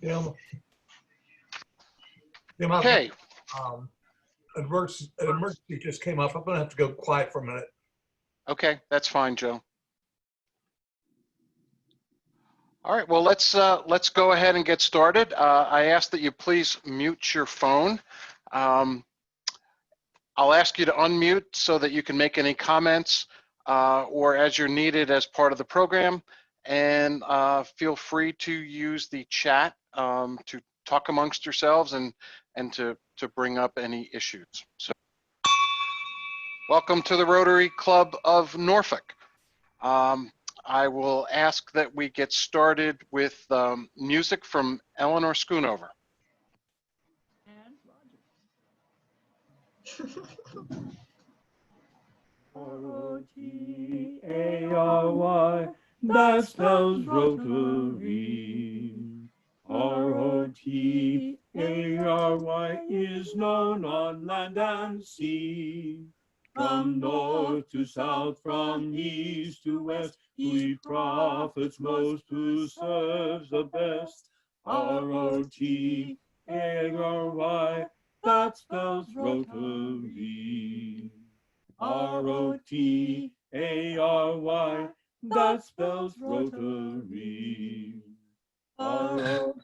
Jim, Okay. emergency just came up. I'm gonna have to go quiet for a minute. Okay, that's fine, Joe. All right, well, let's go ahead and get started. I ask that you please mute your phone. I'll ask you to unmute so that you can make any comments or as you're needed as part of the program. And feel free to use the chat to talk amongst yourselves and to bring up any issues. So, welcome to the Rotary Club of Norfolk. I will ask that we get started with music from Eleanor Schoonover. R-O-T-A-R-Y, that spells Rotary. R-O-T-A-R-Y is known on land and sea. From north to south, from east to west, he profits most who serves the best. R-O-T-A-R-Y, that spells Rotary. R-O-T-A-R-Y, that spells Rotary. R-O-T-A-R-Y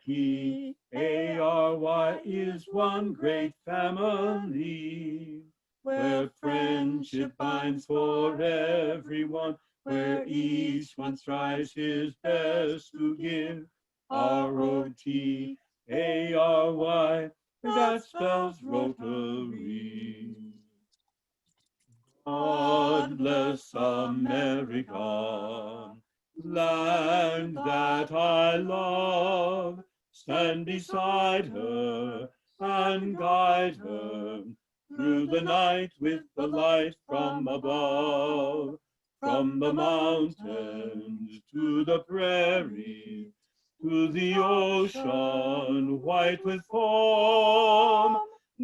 is one great family, where friendship binds for everyone, where each one strives his best to give. R-O-T-A-R-Y, that spells Rotary. God bless America, land that I love. Stand beside her and guide her through the night with the light from above. From the mountains to the prairie, to the ocean white with foam.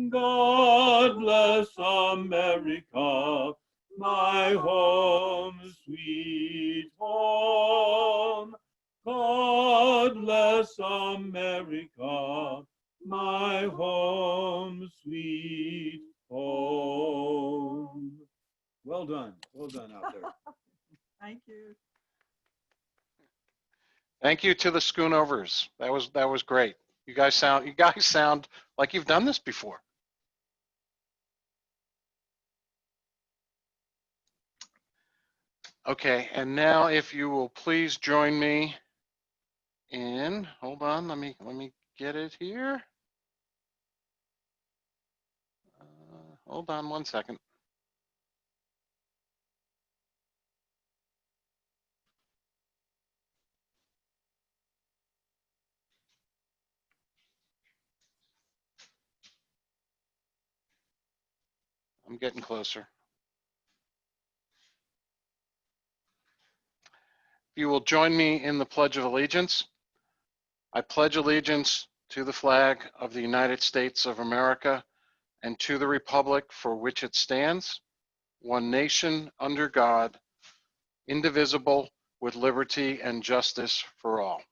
God bless America, my home, sweet home. God bless America, my home, sweet home. Well done out there. Thank you. Thank you to the Schoonovers. That was great. You guys sound like you've done this before. Okay, and now if you will please join me in, hold on, let me get it here. Hold on one second. I'm getting closer. If you will join me in the Pledge of Allegiance. I pledge allegiance to the flag of the United States of America and to the republic for which it stands, one nation under God, indivisible, with liberty and justice for all.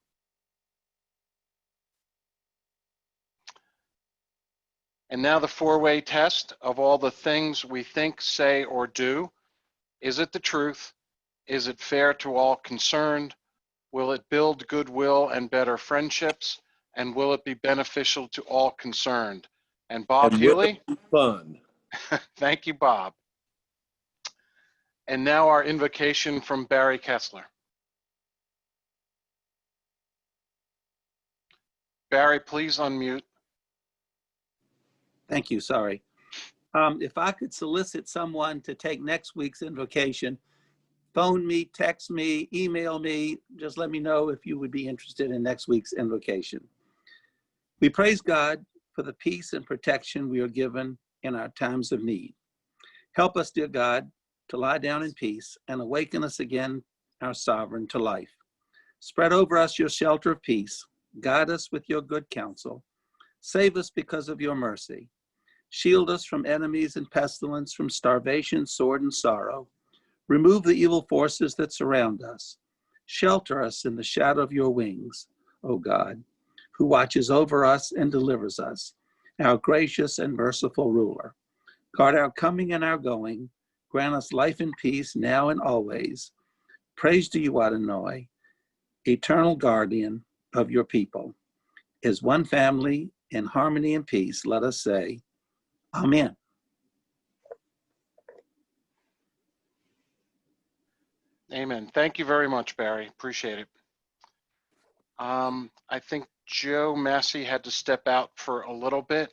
And now the four-way test of all the things we think, say, or do. Is it the truth? Is it fair to all concerned? Will it build goodwill and better friendships? And will it be beneficial to all concerned? And Bob Healy? Fun. Thank you, Bob. And now our invocation from Barry Kessler. Barry, please unmute. Thank you, sorry. If I could solicit someone to take next week's invocation, phone me, text me, email me, just let me know if you would be interested in next week's invocation. We praise God for the peace and protection we are given in our times of need. Help us, dear God, to lie down in peace and awaken us again, our sovereign, to life. Spread over us your shelter of peace. Guide us with your good counsel. Save us because of your mercy. Shield us from enemies and pestilence, from starvation, sword, and sorrow. Remove the evil forces that surround us. Shelter us in the shadow of your wings, O God, who watches over us and delivers us, our gracious and merciful ruler. Guard our coming and our going. Grant us life and peace now and always. Praise to you, Adonai, eternal guardian of your people. As one family in harmony and peace, let us say, Amen. Amen. Thank you very much, Barry. Appreciate it. I think Joe Massey had to step out for a little bit.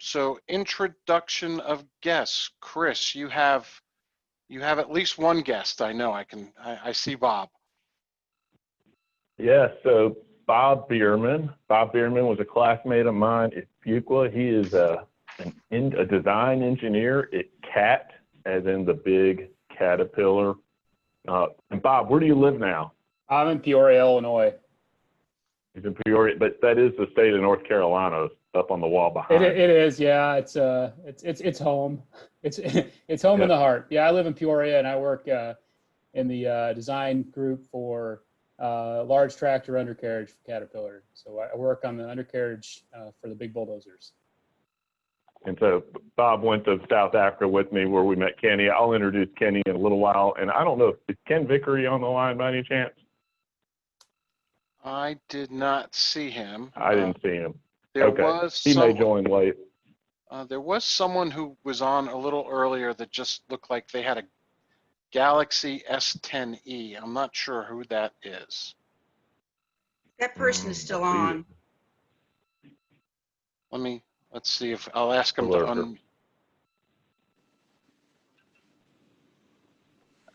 So introduction of guests. Chris, you have at least one guest. I know. I see Bob. Yeah, so Bob Bierman. Bob Bierman was a classmate of mine at Fuqua. He is a design engineer at CAT, as in the big caterpillar. And Bob, where do you live now? I'm in Peoria, Illinois. He's in Peoria, but that is the state of North Carolina, up on the wall behind. It is, yeah. It's home. It's home in the heart. Yeah, I live in Peoria and I work in the design group for large tractor undercarriage for Caterpillar. So I work on the undercarriage for the big bulldozers. And so Bob went to South Africa with me where we met Kenny. I'll introduce Kenny in a little while. And I don't know, is Ken Vickery on the line by any chance? I did not see him. I didn't see him. There was he may join late. There was someone who was on a little earlier that just looked like they had a Galaxy S10e. I'm not sure who that is. That person is still on. Let's see if I'll ask him to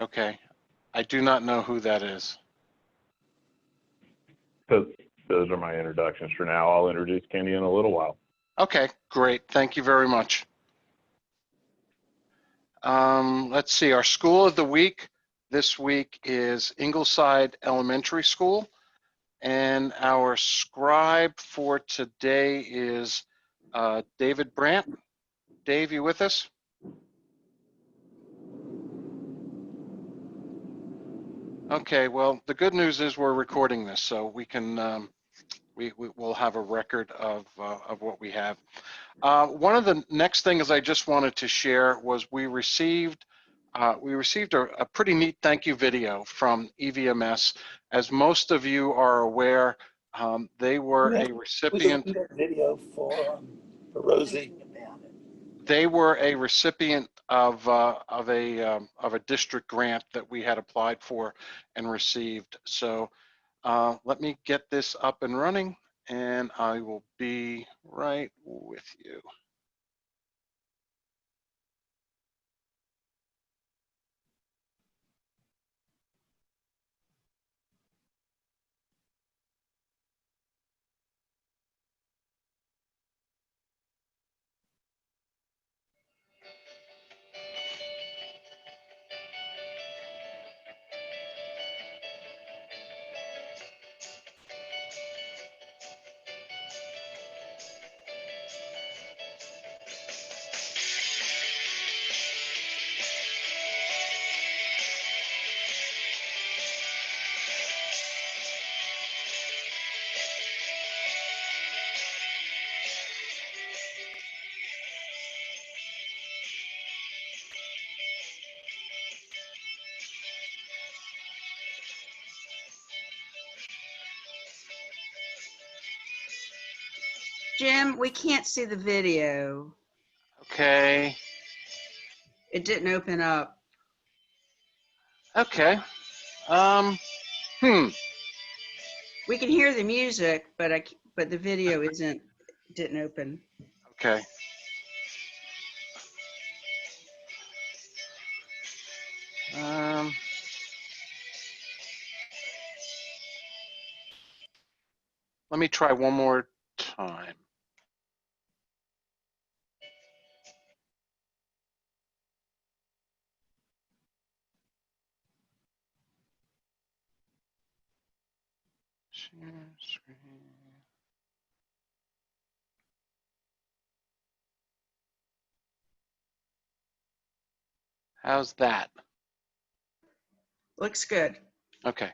Okay. I do not know who that is. So those are my introductions for now. I'll introduce Kenny in a little while. Okay, great. Thank you very much. Let's see, our school of the week this week is Ingleside Elementary School. And our scribe for today is David Brandt. Dave, you with us? Okay, well, the good news is we're recording this, so we can we'll have a record of what we have. One of the next things I just wanted to share was we received a pretty neat thank you video from EVMS. As most of you are aware, they were a recipient. Video for Rosie. They were a recipient of a district grant that we had applied for and received. So let me get this up and running, and I will be right with you. Jim, we can't see the video. Okay. It didn't open up. Okay. We can hear the music, but the video didn't open. Okay. Let me try one more time. Share screen. How's that? Looks good. Okay.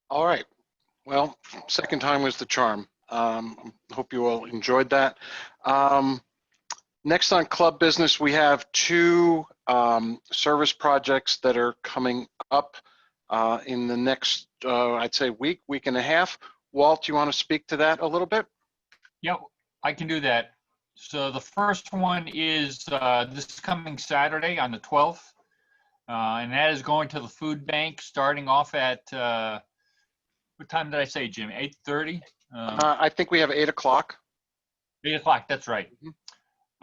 All right. Well, second time was the charm. Hope you all enjoyed that. Next on club business, we have two service projects that are coming up in the next, I'd say week and a half. Walt, you want to speak to that a little bit? Yep, I can do that. So the first one is this coming Saturday on the 12th, and that is going to the food bank starting off at, what time did I say, Jim? 8:30? I think we have 8 o'clock. 8 o'clock, that's right.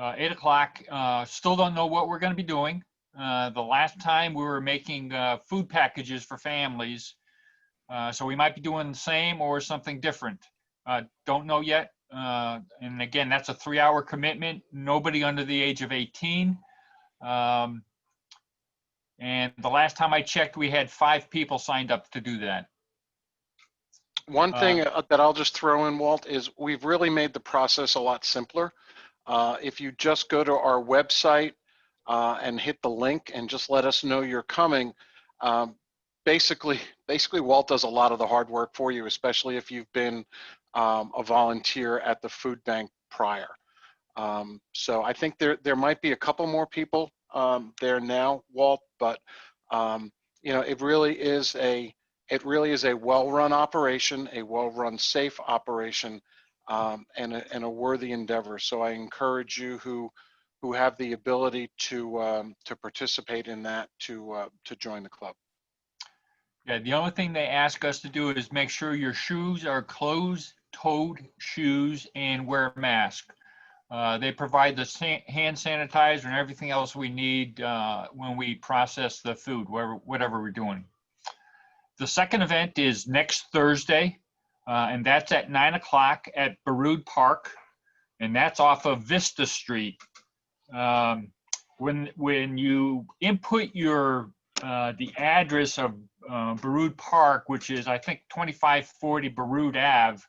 8 o'clock. Still don't know what we're going to be doing. The last time we were making food packages for families, so we might be doing the same or something different. Don't know yet. And again, that's a 3-hour commitment. Nobody under the age of 18. And the last time I checked, we had 5 people signed up to do that. One thing that I'll just throw in, Walt, is we've really made the process a lot simpler. If you just go to our website and hit the link and just let us know you're coming, basically Walt does a lot of the hard work for you, especially if you've been a volunteer at the food bank prior. So I think there might be a couple more people there now, Walt, but you know, it really is a well-run operation, a well-run, safe operation, and a worthy endeavor. So I encourage you who have the ability to participate in that to join the club. Yeah, the only thing they ask us to do is make sure your shoes are closed-toed shoes and wear a mask. They provide the hand sanitizer and everything else we need when we process the food, whatever we're doing. The second event is next Thursday, and that's at 9 o'clock at Baroud Park, and that's off of Vista Street. When you input your the address of Baroud Park, which is I think 2540 Baroud Ave,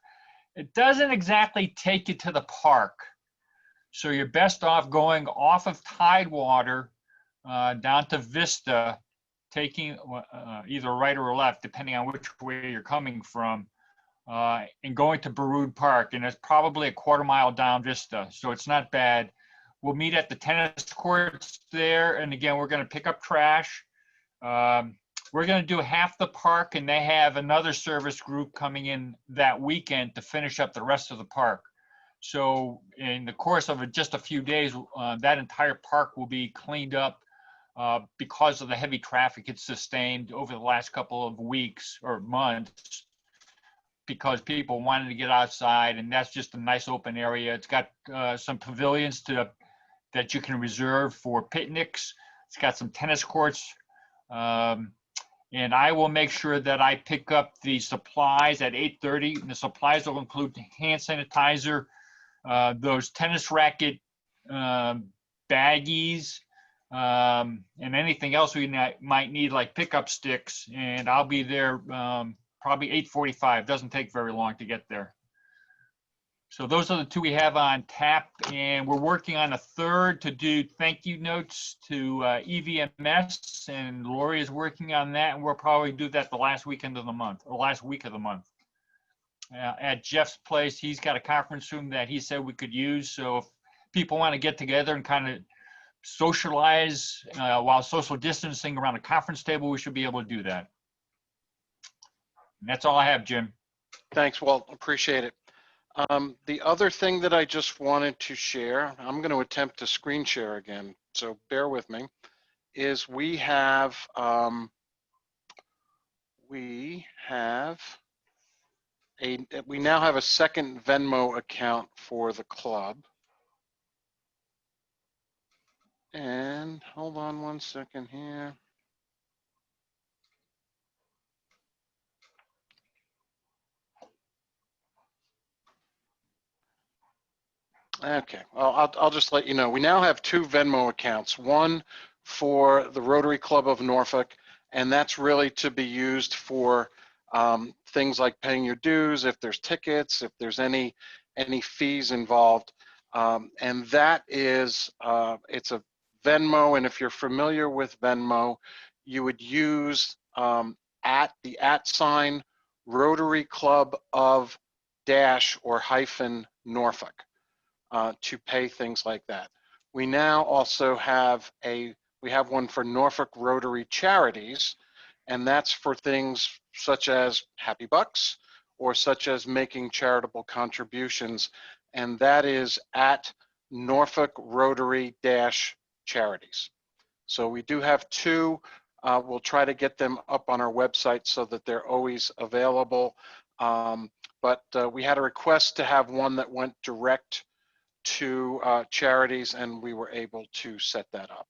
it doesn't exactly take you to the park. So you're best off going off of Tidewater down to Vista, taking either right or left, depending on which way you're coming from, and going to Baroud Park. And it's probably a quarter-mile down Vista, so it's not bad. We'll meet at the tennis courts there, and again, we're going to pick up trash. We're going to do half the park, and they have another service group coming in that weekend to finish up the rest of the park. So in the course of just a few days, that entire park will be cleaned up because of the heavy traffic it's sustained over the last couple of weeks or months, because people wanted to get outside, and that's just a nice open area. It's got some pavilions that you can reserve for picnics. It's got some tennis courts. And I will make sure that I pick up the supplies at 8:30. And the supplies will include hand sanitizer, those tennis racket baggies, and anything else we might need, like pickup sticks. And I'll be there probably 8:45. Doesn't take very long to get there. So those are the two we have on tap, and we're working on a third to do thank you notes to EVMS, and Lori is working on that, and we'll probably do that the last weekend of the month, or last week of the month. At Jeff's place, he's got a conference room that he said we could use, so if people want to get together and kind of socialize while social distancing around a conference table, we should be able to do that. And that's all I have, Jim. Thanks, Walt. Appreciate it. The other thing that I just wanted to share, I'm going to attempt to screen share again, so bear with me, is we now have a second Venmo account for the club. And hold on one second here. Okay, well, I'll just let you know. We now have two Venmo accounts, one for the Rotary Club of Norfolk, and that's really to be used for things like paying your dues, if there's tickets, if there's any fees involved. And that is, it's a Venmo, and if you're familiar with Venmo, you would use the @ sign Rotary Club of dash or hyphen Norfolk to pay things like that. We now also have we have one for Norfolk Rotary Charities, and that's for things such as Happy Bucks or such as making charitable contributions, and that is at Norfolk Rotary dash charities. So we do have two. We'll try to get them up on our website so that they're always available. But we had a request to have one that went direct to charities, and we were able to set that up.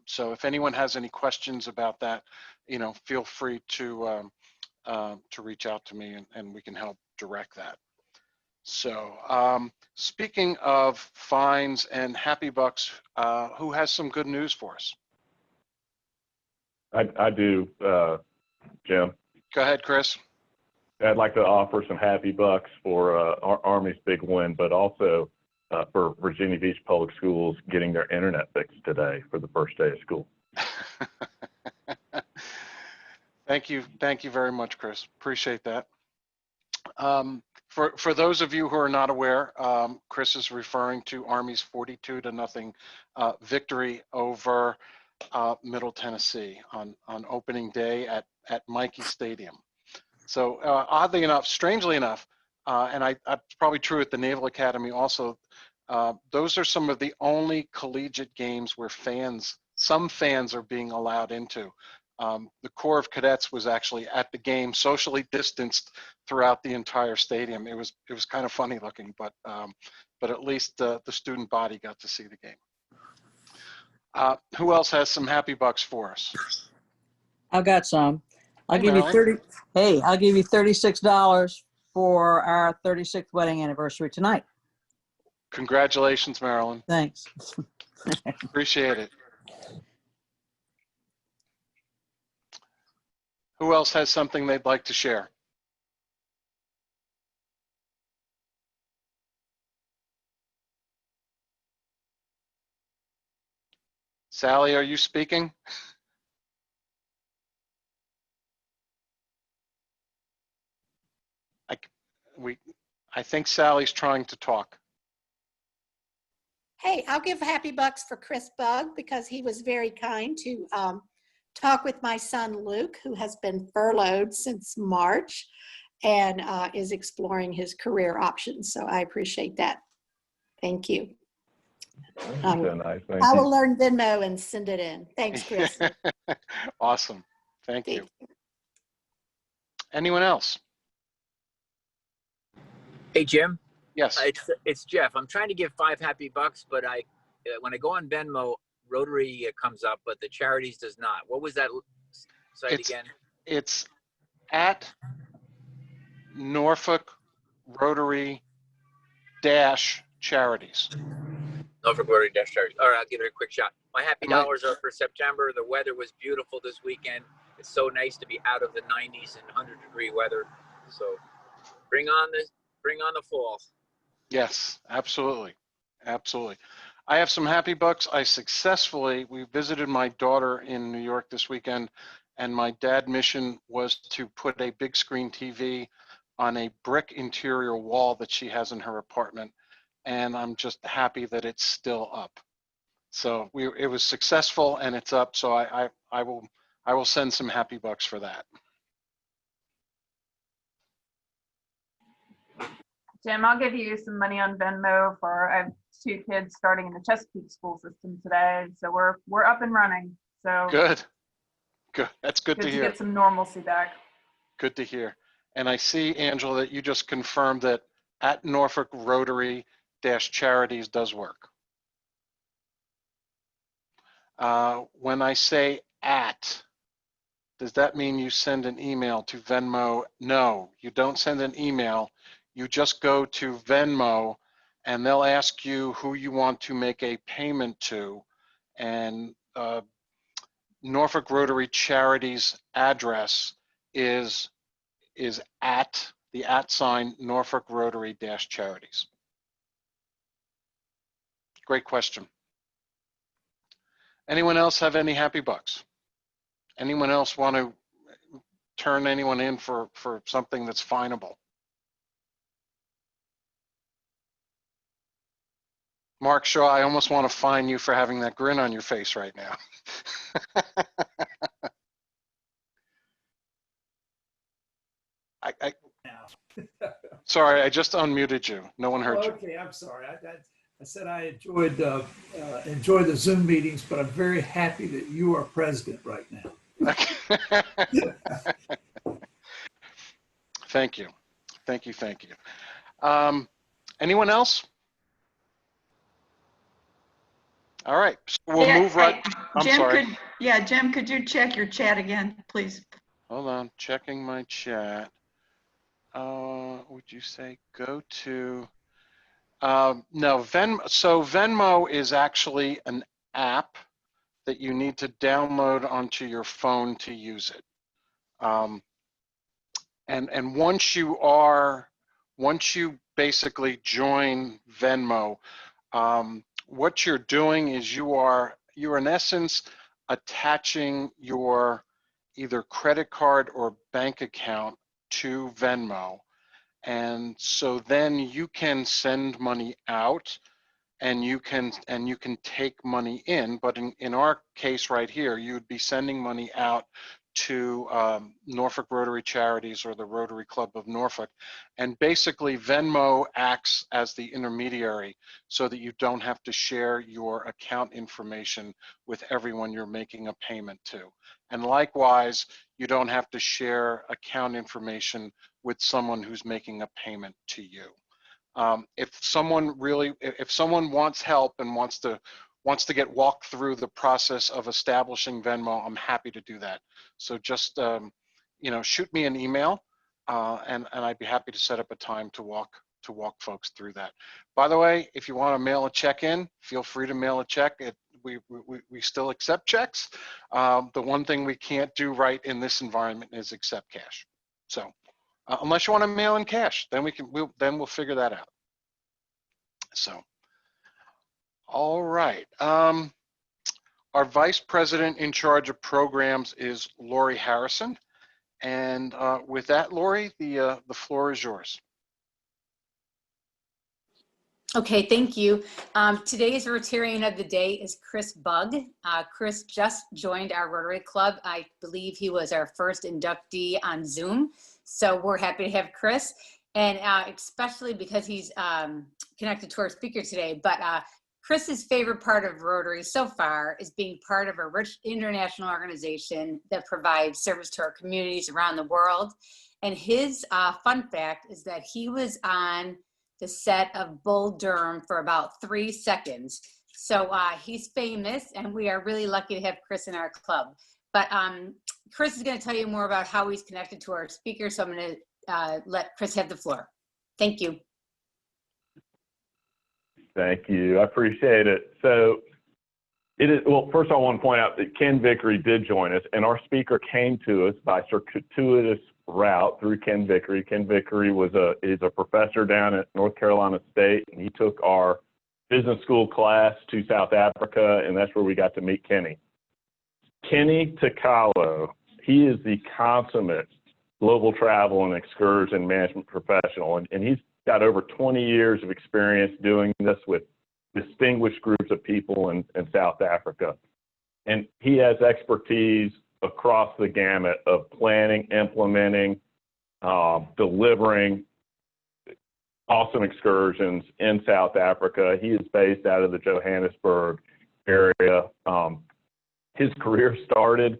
So if anyone has any questions about that, feel free to reach out to me, and we can help direct that. So speaking of fines and Happy Bucks, who has some good news for us? I do, Jim. Go ahead, Chris. I'd like to offer some Happy Bucks for our Army's big win, but also for Virginia Beach Public Schools getting their internet fixed today for the first day of school. Thank you very much, Chris. Appreciate that. For those of you who are not aware, Chris is referring to Army's 42-0 victory over Middle Tennessee on opening day at Mikey Stadium. So oddly enough, strangely enough, and it's probably true at the Naval Academy also, those are some of the only collegiate games where some fans are being allowed into. The Corps of Cadets was actually at the game, socially distanced throughout the entire stadium. It was kind of funny looking, but at least the student body got to see the game. Who else has some Happy Bucks for us? I've got some. I'll Hey, give you Marilyn. I'll give you $36 for our 36th wedding anniversary tonight. Congratulations, Marilyn. Thanks. Appreciate it. Who else has something they'd like to share? Sally, are you speaking? I think Sally's trying to talk. Hey, I'll give Happy Bucks for Chris Bugg because he was very kind to talk with my son Luke, who has been furloughed since March and is exploring his career options. So I appreciate that. Thank you. Nice. Thank I you. will learn Venmo and send it in. Thanks, Chris. Awesome. Thank you. Anyone else? Hey, Jim. Yes. It's Jeff. I'm trying to give 5 Happy Bucks, but when I go on Venmo, Rotary comes up, but the charities does not. What was that site again? It's at Norfolk Rotary Charities. Norfolk Rotary Charities. All right, I'll give it a quick shot. My happy dollars are for September. The weather was beautiful this weekend. It's so nice to be out of the 90s and 100-degree weather. So bring on the fall. Yes, absolutely. Absolutely. I have some Happy Bucks. We visited my daughter in New York this weekend, and my dad's mission was to put a big screen TV on a brick interior wall that she has in her apartment. And I'm just happy that it's still up. So it was successful and it's up. So I will send some Happy Bucks for that. Jim, I'll give you some money on Venmo I have 2 kids starting in the Chesapeake school system today. So we're up and running. So Good. That's good to hear. Get some normalcy back. Good to hear. And I see, Angela, that you just confirmed that at Norfolk Rotary Charities does work. When I say at, does that mean you send an email to Venmo? No, you don't send an email. You just go to Venmo and they'll ask you who you want to make a payment to. And Norfolk Rotary Charities address is at the @ Norfolk Rotary Charities. Great question. Anyone else have any Happy Bucks? Anyone else want to turn anyone in for something that's finable. Mark Shaw, I almost want to fine you for having that grin on your face right now. Sorry, I just unmuted you. No one heard you. Okay, I'm sorry. I said I enjoyed the Zoom meetings, but I'm very happy that you are president right now. Thank you. Thank you. Thank you. Anyone else? All right, so we'll move right. I'm Jim, sorry. Jim, could you check your chat again, please? Hold on, checking my chat. Would you say go to, no, so Venmo is actually an app that you need to download onto your phone to use it. And once you basically join Venmo, what you're doing is you're in essence attaching your either credit card or bank account to Venmo. And so then you can send money out and you can take money in. But in our case right here, you would be sending money out to Norfolk Rotary Charities or the Rotary Club of Norfolk. And basically Venmo acts as the intermediary so that you don't have to share your account information with everyone you're making a payment to. And likewise, you don't have to share account information with someone who's making a payment to you. If someone wants help and wants to get walked through the process of establishing Venmo, I'm happy to do that. So just shoot me an email, and I'd be happy to set up a time to walk folks through that. By the way, if you want to mail a check in, feel free to mail a check. We still accept checks. The one thing we can't do right in this environment is accept cash. So unless you want to mail in cash, then we'll figure that out. So, all right. Our vice president in charge of programs is Lori Harrison. And with that, Lori, the floor is yours. Okay, thank you. Today's Rotarian of the Day is Chris Bugg. Chris just joined our Rotary Club. I believe he was our first inductee on Zoom. So we're happy to have Chris, and especially because he's connected to our speaker today. But Chris's favorite part of Rotary so far is being part of a rich international organization that provides service to our communities around the world. And his fun fact is that he was on the set of Bull Durham for about 3 seconds. So he's famous, and we are really lucky to have Chris in our club. But Chris is going to tell you more about how he's connected to our speaker. So I'm going to let Chris have the floor. Thank you. Thank you. I appreciate it. So it is, well, first I want to point out that Ken Vickery did join us, and our speaker came to us by circuitous route through Ken Vickery. Ken Vickery is a professor down at North Carolina State, and he took our business school class to South Africa, and that's where we got to meet Kenny. Kenny Takalo, he is the consummate global travel and excursion management professional, and he's got over 20 years of experience doing this with distinguished groups of people in South Africa. And he has expertise across the gamut of planning, implementing, delivering awesome excursions in South Africa. He is based out of the Johannesburg area. His career started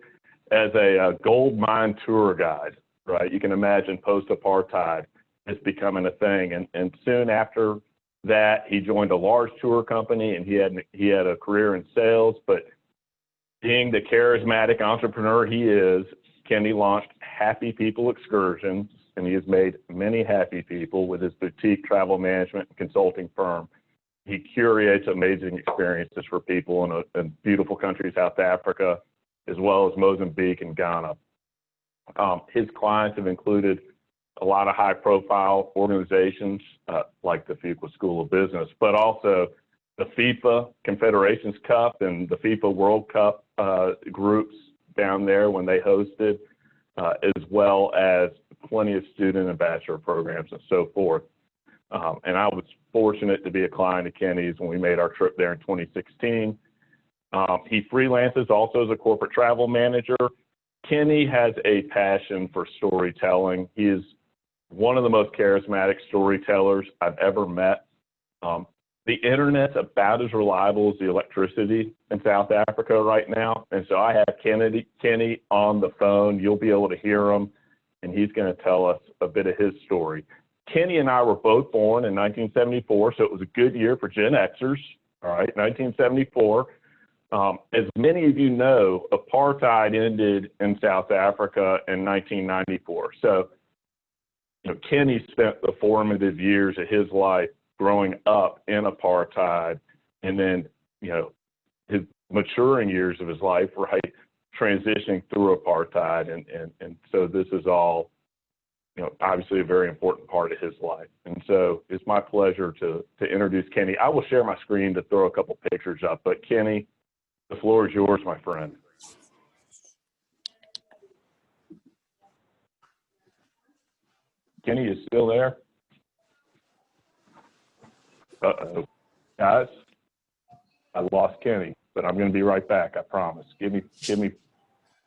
as a gold mine tour guide, right? You can imagine post-apartheid it's becoming a thing. And soon after that, he joined a large tour company, and he had a career in sales. But being the charismatic entrepreneur he is, Kenny launched Happy People Excursions, and he has made many happy people with his boutique travel management and consulting firm. He curates amazing experiences for people in a beautiful country, South Africa, as well as Mozambique and Ghana. His clients have included a lot of high-profile organizations like the Fuqua School of Business, but also the FIFA Confederations Cup and the FIFA World Cup groups down there when they hosted. as well as plenty of student ambassador programs and so forth. And I was fortunate to be a client of Kenny's when we made our trip there in 2016. He freelances also as a corporate travel manager. Kenny has a passion for storytelling. He is one of the most charismatic storytellers I've ever met. The internet's about as reliable as the electricity in South Africa right now. And so I have Kenny on the phone. You'll be able to hear him, and he's going to tell us a bit of his story. Kenny and I were both born in 1974, so it was a good year for Gen Xers. All right, 1974. As many of you know, apartheid ended in South Africa in 1994. So, Kenny spent the formative years of his life growing up in apartheid, and then, his maturing years of his life, right, transitioning through apartheid. And so this is all, obviously a very important part of his life. And so it's my pleasure to introduce Kenny. I will share my screen to throw a couple pictures up, but Kenny, the floor is yours, my friend. Kenny is still there? Uh-oh. Guys, I lost Kenny, but I'm going to be right back, I promise. Give me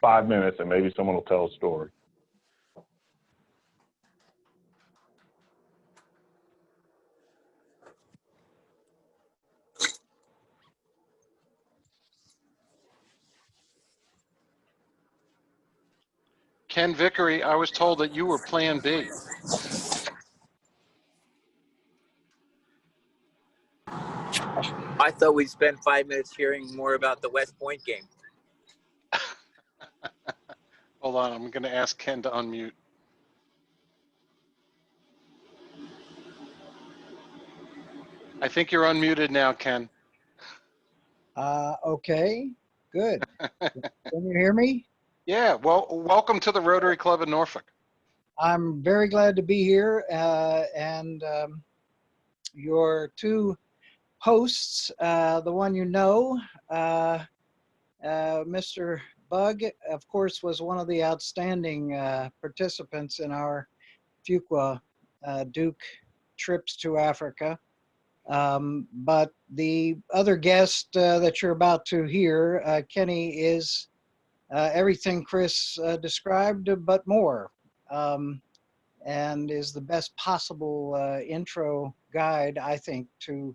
5 minutes and maybe someone will tell a story. Ken Vickery, I was told that you were Plan B. I thought we'd spend 5 minutes hearing more about the West Point game. Hold on, I'm going to ask Ken to unmute. I think you're unmuted now, Ken. Okay, good. Can you hear me? Yeah, well, welcome to the Rotary Club in Norfolk. I'm very glad to be here, and your two hosts, the one Mr. Bug, of course, was one of the outstanding participants in our Fuqua Duke trips to Africa. But the other guest that you're about to hear, Kenny, is everything Chris described, but more, and is the best possible intro guide, I think, to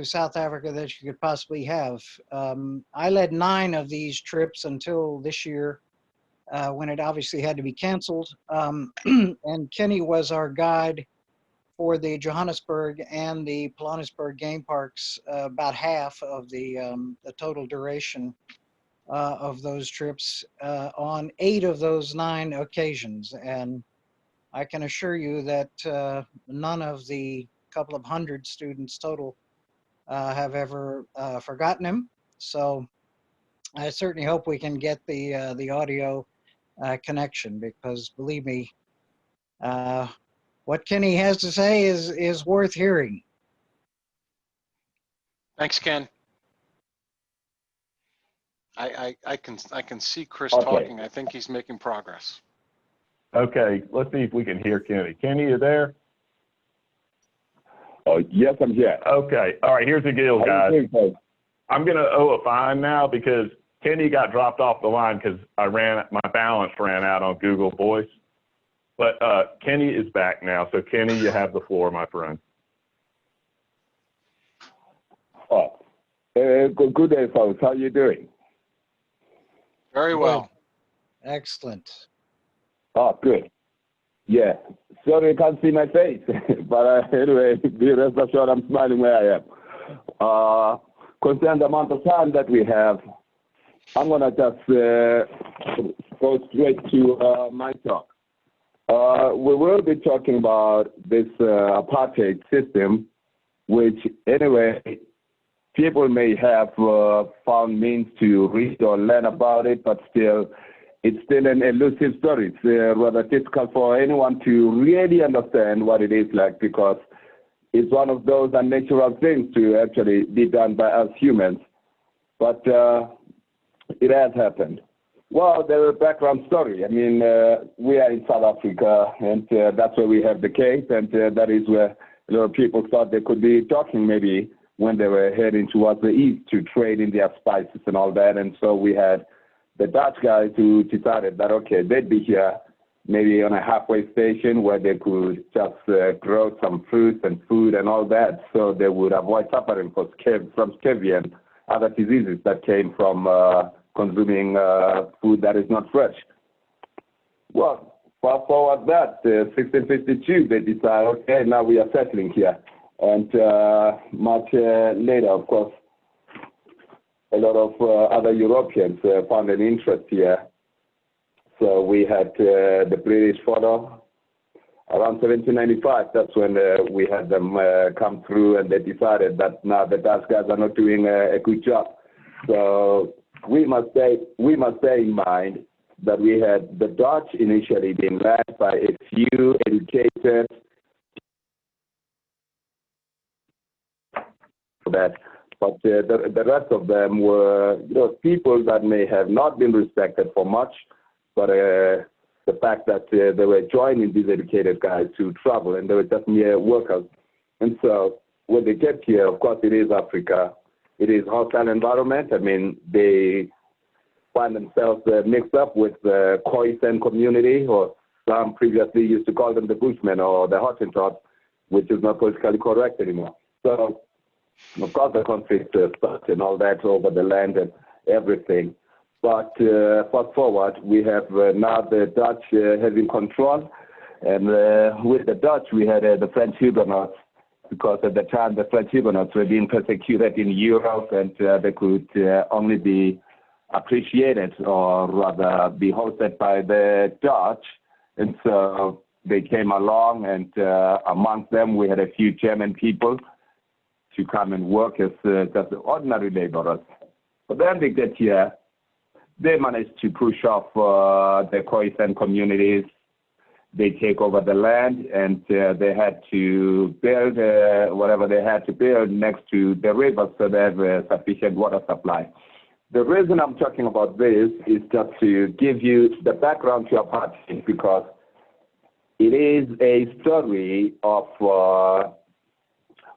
South Africa that you could possibly have. I led 9 of these trips until this year, when it obviously had to be canceled. And Kenny was our guide for the Johannesburg and the Johannesburg game parks, about half of the total duration of those trips, on 8 of those 9 occasions. And I can assure you that none of the couple of hundred students total have ever forgotten him. So I certainly hope we can get the audio connection, because believe me, what Kenny has to say is worth hearing. Thanks, Ken. I can see Chris Okay. talking. I think he's making progress. Okay, let's see if we can hear Kenny. Kenny, you there? Oh, yes, I'm here. Okay, all right, here's the deal, guys. I'm going to owe a fine now because Kenny got dropped off the line because my balance ran out on Google Voice. But Kenny is back now. So Kenny, you have the floor, my friend. Oh, good day, folks. How are you doing? Very well. Excellent. Oh, good. Yeah. Sorry you can't see my face, but anyway, be rest assured I'm smiling where I am. Concerning the amount of time that we have, I'm going to just go straight to my talk. We will be talking about this apartheid system, which anyway, people may have found means to read or learn about it, but still, it's still an elusive story. It's rather difficult for anyone to really understand what it is like, because it's one of those unnatural things to actually be done by us humans. But it has happened. Well, there's a background story. I mean, we are in South Africa, and that's where we have the Cape, and that is where a lot of people thought they could be talking maybe when they were heading towards the east to trade in their spices and all that. And so we had the Dutch guys who decided that, okay, they'd be here maybe on a halfway station where they could just grow some fruits and food and all that, so they would avoid suffering from scurvy and other diseases that came from consuming food that is not fresh. Well, fast forward that, 1652, they decide, okay, now we are settling here. And much later, of course, a lot of other Europeans found an interest here. So we had the British follow. Around 1795, that's when we had them come through, and they decided that now the Dutch guys are not doing a good job. So we must bear in mind that we had the Dutch initially being led by a few educated that, but the rest of them were people that may have not been respected for much, but the fact that they were joining these educated guys to travel, and they were just mere workers. And so when they get here, of course, it is Africa. It is hostile environment. I mean, they find themselves mixed up with the Khoisan community, or some previously used to call them the Bushmen or the Hottentots, which is not politically correct anymore. So, of course, the conflict starts and all that over the land and everything. But fast forward, we have now the Dutch having control. And with the Dutch, we had the French Huguenots, because at the time the French Huguenots were being persecuted in Europe, and they could only be appreciated, or rather be hosted by the Dutch. And so they came along, and amongst them we had a few German people to come and work as just ordinary laborers. But then they get here, they managed to push off the Khoisan communities. They take over the land, and they had to build whatever they had to build next to the river, so they have a sufficient water supply. The reason I'm talking about this is just to give you the background to apartheid, because it is a story of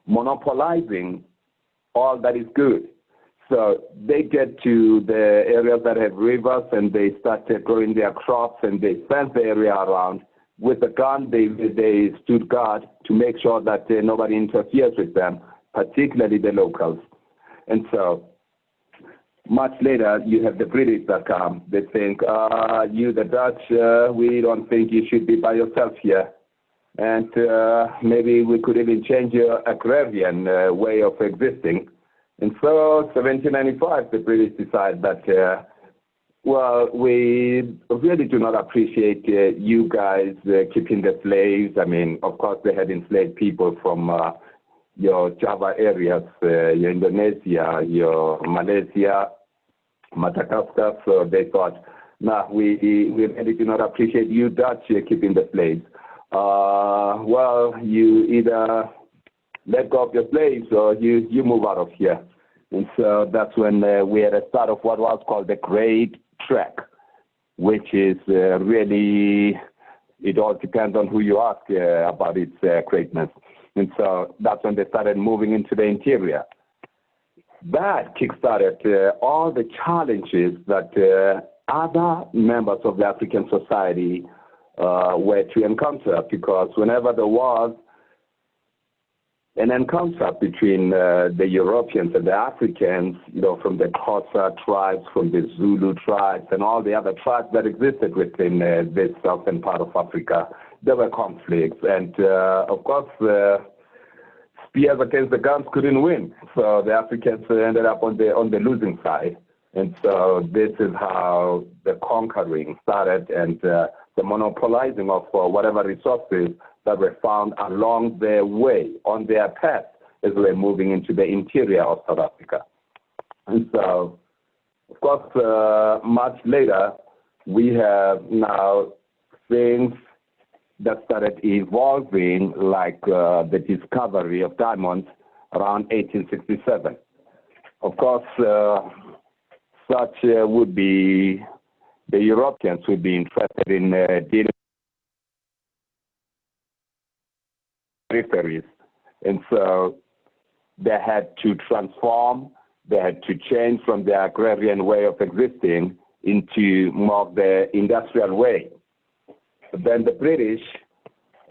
monopolizing all that is good. So they get to the areas that have rivers, and they start growing their crops, and they fence the area around. With a gun, they stood guard to make sure that nobody interferes with them, particularly the locals. And so much later, you have the British that come. They think, you, the Dutch, we don't think you should be by yourself here. And maybe we could even change your agrarian way of existing. And so 1795, the British decide that, well, we really do not appreciate you guys keeping the slaves. I mean, of course, they had enslaved people from your Java areas, your Indonesia, your Malaysia, Madagascar. So they thought, nah, we really do not appreciate you Dutch keeping the slaves. Well, you either let go of your slaves or you move out of here. And so that's when we had a start of what was called the Great Trek, which is really, it all depends on who you ask about its greatness. And so that's when they started moving into the interior. That kickstarted all the challenges that other members of the African society were to encounter, because whenever there was an encounter between the Europeans and the Africans, from the Xhosa tribes, from the Zulu tribes, and all the other tribes that existed within this southern part of Africa, there were conflicts. And of course, spears against the guns couldn't win. So the Africans ended up on the losing side. And so this is how the conquering started, and the monopolizing of whatever resources that were found along their way, on their path, as we're moving into the interior of South Africa. And so, of course, much later, we have now things that started evolving, like the discovery of diamonds around 1867. Of course, such would be the Europeans would be interested in dealing with peripheries. And so they had to transform, they had to change from the agrarian way of existing into more of the industrial way. Then the British,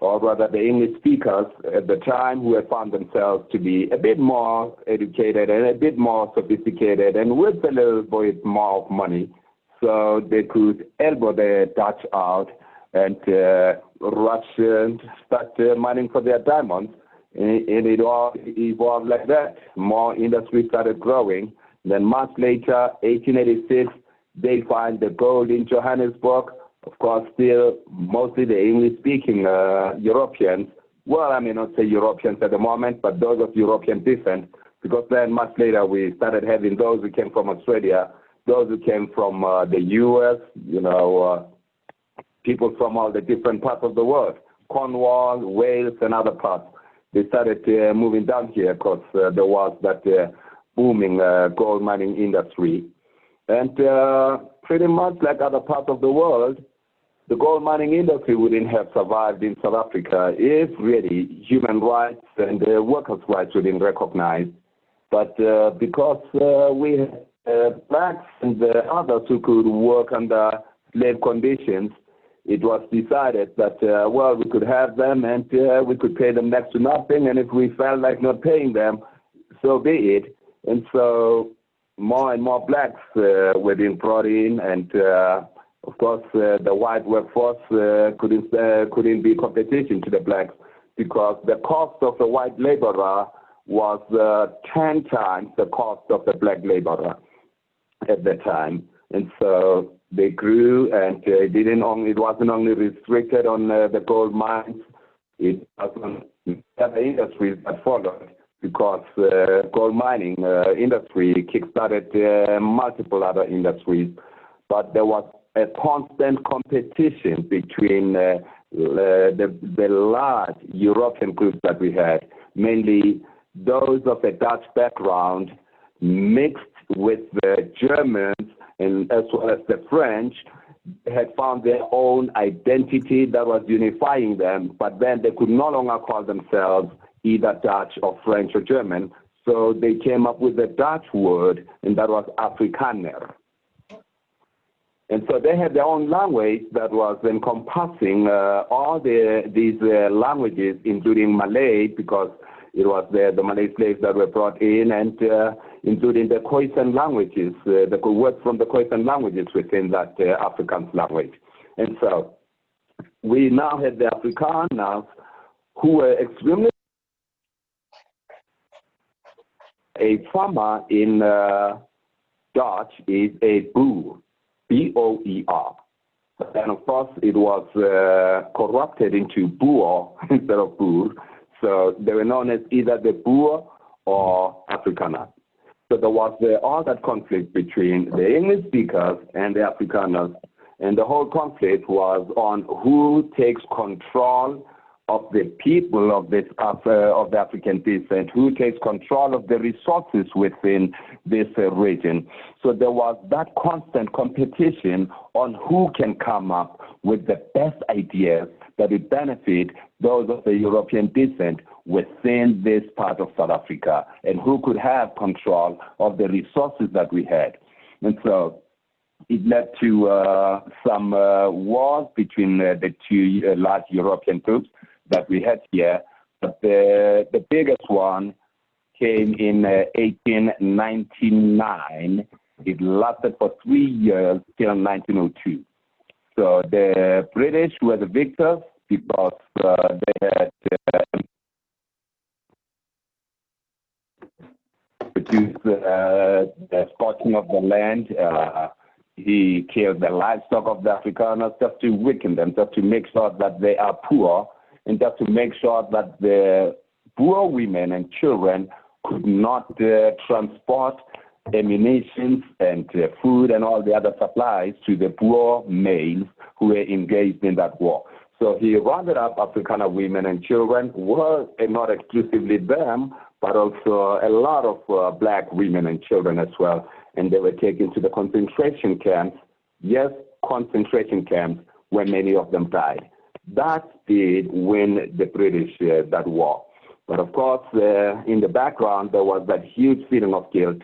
or rather the English speakers at the time, who had found themselves to be a bit more educated and a bit more sophisticated and with a little bit more of money, so they could elbow the Dutch out and rush and start mining for their diamonds. And it all evolved like that. More industry started growing. Then months later, 1886, they find the gold in Johannesburg. Of course, still mostly the English-speaking Europeans. Well, I may not say Europeans at the moment, but those of European descent, because then much later we started having those who came from Australia, those who came from the U.S., people from all the different parts of the world, Cornwall, Wales, and other parts. They started moving down here because there was that booming gold mining industry. And pretty much like other parts of the world, the gold mining industry wouldn't have survived in South Africa if really human rights and workers' rights were not recognized. But because we had blacks and others who could work under slave conditions, it was decided that, well, we could have them and we could pay them next to nothing. And if we felt like not paying them, so be it. And so more and more blacks were being brought in. And, of course, the white workforce couldn't be competition to the blacks because the cost of the white laborer was 10 times the cost of the black laborer at the time. And so they grew, and it wasn't only restricted on the gold mines, it was on other industries that followed, because gold mining industry kickstarted multiple other industries. But there was a constant competition between the large European groups that we had, mainly those of a Dutch background mixed with the Germans and as well as the French. They had found their own identity that was unifying them, but then they could no longer call themselves either Dutch or French or German. So they came up with the Dutch word, and that was Afrikaner. And so they had their own language that was encompassing all these languages, including Malay, because it was the Malay slaves that were brought in, and including the Khoisan languages, the words from the Khoisan languages within that Afrikaans language. And so we now had the Afrikaners who were extremely... A farmer in Dutch is a boer, B-O-E-R. And of course, it was corrupted into boer instead of boer. So they were known as either the boer or Afrikaner. So there was all that conflict between the English speakers and the Afrikaners. And the whole conflict was on who takes control of the people of the African descent, who takes control of the resources within this region. So there was that constant competition on who can come up with the best ideas that would benefit those of the European descent within this part of South Africa, and who could have control of the resources that we had. And so it led to some wars between the two large European groups that we had here. But the biggest one came in 1899. It lasted for 3 years till 1902. So the British were the victors because they had produced the scorching of the land. He killed the livestock of the Afrikaners just to weaken them, just to make sure that they are poor, and just to make sure that the poor women and children could not transport ammunition and food and all the other supplies to the poor males who were engaged in that war. So he rounded up Afrikaner women and children, well, and not exclusively them, but also a lot of black women and children as well. And they were taken to the concentration camps. Yes, concentration camps where many of them died. That did win the British that war. But of course, in the background, there was that huge feeling of guilt.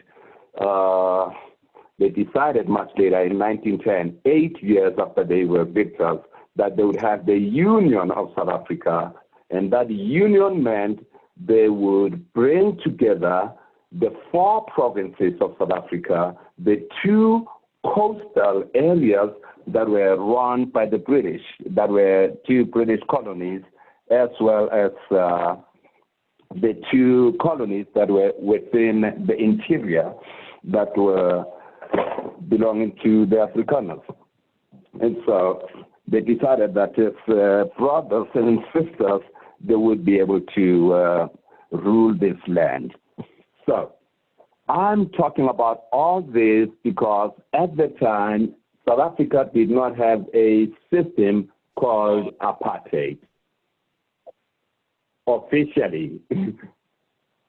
They decided much later in 1910, 8 years after they were victors, that they would have the Union of South Africa. And that union meant they would bring together the 4 provinces of South Africa, the 2 coastal areas that were run by the British, that were 2 British colonies, as well as the 2 colonies that were within the interior that were belonging to the Afrikaners. And so they decided that as brothers and sisters, they would be able to rule this land. So I'm talking about all this because at the time, South Africa did not have a system called apartheid officially.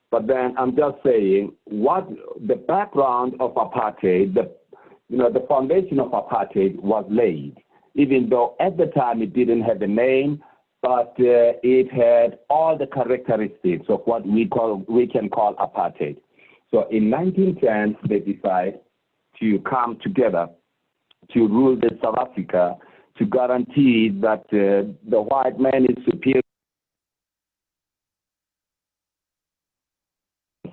But then I'm just saying what the background of apartheid, the foundation of apartheid was laid, even though at the time it didn't have a name, but it had all the characteristics of what we can call apartheid. So in 1910, they decide to come together to rule the South Africa to guarantee that the white man is superior.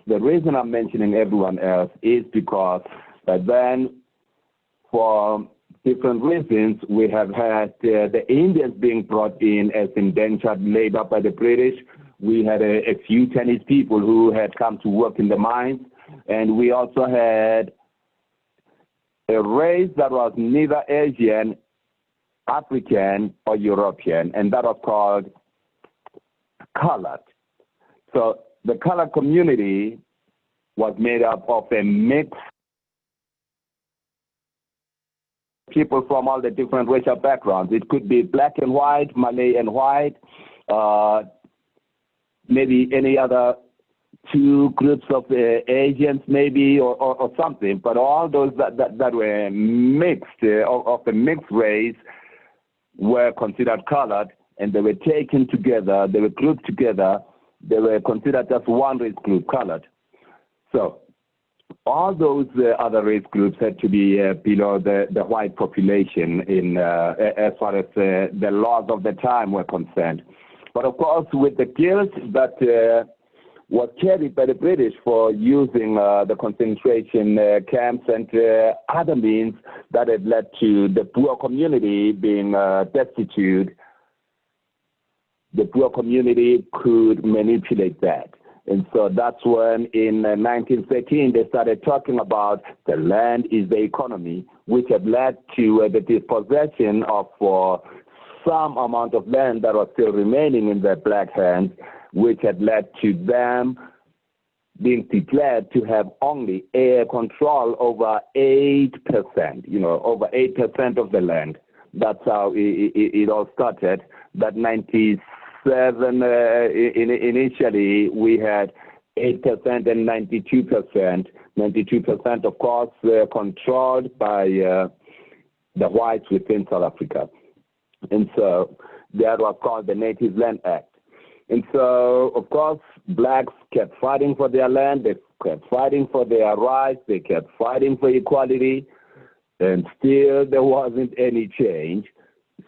The reason I'm mentioning everyone else is because then, for different reasons, we have had the Indians being brought in as indentured labor by the British. We had a few Chinese people who had come to work in the mines. And we also had a race that was neither Asian, African, or European, and that was called colored. So the colored community was made up of a mix people from all the different racial backgrounds. It could be black and white, Malay and white, maybe any other 2 groups of Asians maybe or something, but all those that were mixed, of a mixed race, were considered colored, and they were taken together, they were grouped together, they were considered as one race group, colored. So all those other race groups had to be below the white population in as far as the laws of the time were concerned. But of course, with the guilt that was carried by the British for using the concentration camps and other means that had led to the poor community being destitute, the poor community could manipulate that. And so that's when in 1913 they started talking about the land is the economy, which had led to the dispossession of some amount of land that was still remaining in the black hands, which had led to them being declared to have only air control over 8%, over 8% of the land. That's how it all started. That 97, initially we had 8% and 92%. 92%, of course, controlled by the whites within South Africa. And so that was called the Native Land Act. And so, of course, blacks kept fighting for their land, they kept fighting for their rights, they kept fighting for equality, and still there wasn't any change.